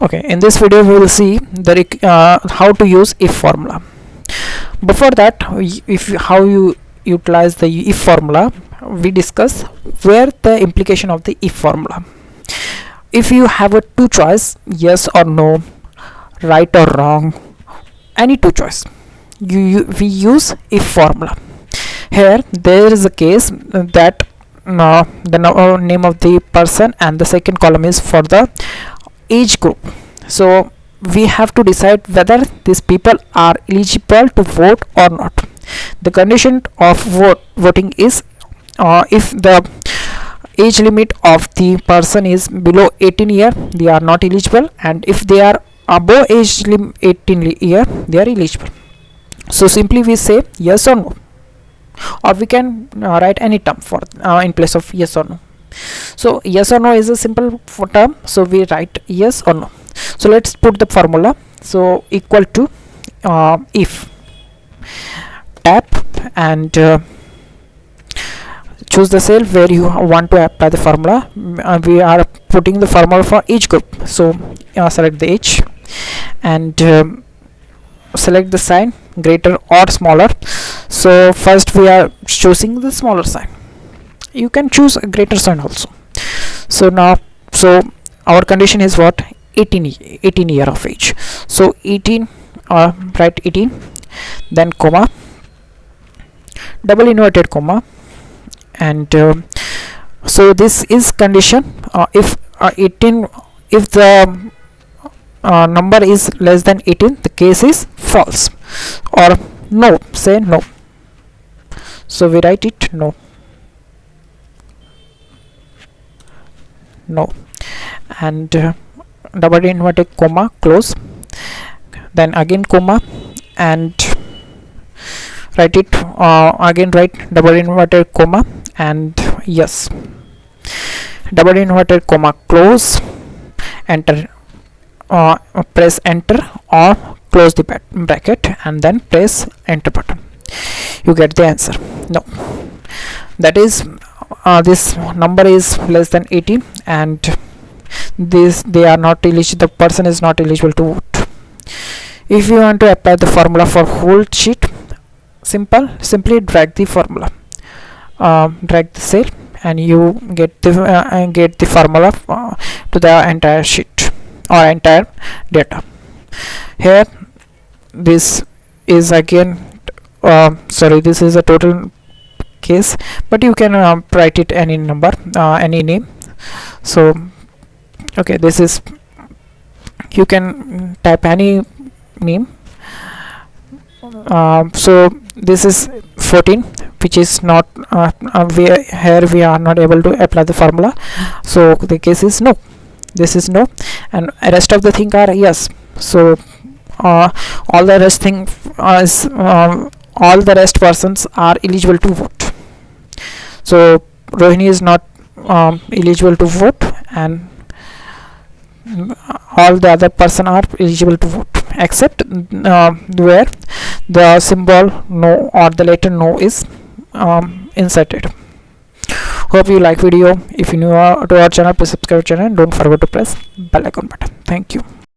Okay, in this video we will see how to use if formula. Before that, how you utilize the if formula, we discuss where the implication of the if formula. If you have a two choice, yes or no, right or wrong, any two choice, we use if formula. Here there is a case that the name of the person and the second column is for the age group. So we have to decide whether these people are eligible to vote or not. The condition of voting is if the age limit of the person is below 18 year, they are not eligible, and if they are above age 18 year, they are eligible. So simply we say yes or no, or we can write any term for in place of yes or no. So yes or no is a simple term, so we write yes or no. So let's put the formula. So equal to if tap and choose the cell where you want to apply the formula. We are putting the formula for each group, so select the age and select the sign, greater or smaller. So first we are choosing the smaller sign. You can choose a greater sign also. So now, so our condition is what? 18 year of age. So 18, write 18, then comma, double inverted comma, and so this is condition if 18, if the number is less than 18, the case is false, or no, say no. So we write it no, no, and double inverted comma, close, then again comma, and write it again, write double inverted comma and yes, double inverted comma, close, enter, press enter or close the bracket and then press enter button. You get the answer. No, that is this number is less than 18 and they are not eligible, the person is not eligible to vote. If you want to apply the formula for whole sheet, simply drag the formula, drag the cell, and you get the formula to the entire sheet or entire data. Here this is again sorry, this is a total case, but you can write it any number, any name. So okay, this is, you can type any name. So this is 14, which is not here we are not able to apply the formula, so the case is no, this is no, and rest of the thing are yes. So all the rest thing is all the rest persons are eligible to vote. So Rohini is not eligible to vote, and all the other person are eligible to vote except where the symbol no or the letter no is inserted. Hope you like video. If you new to our channel, please subscribe channel and don't forget to press bell icon button. Thank you.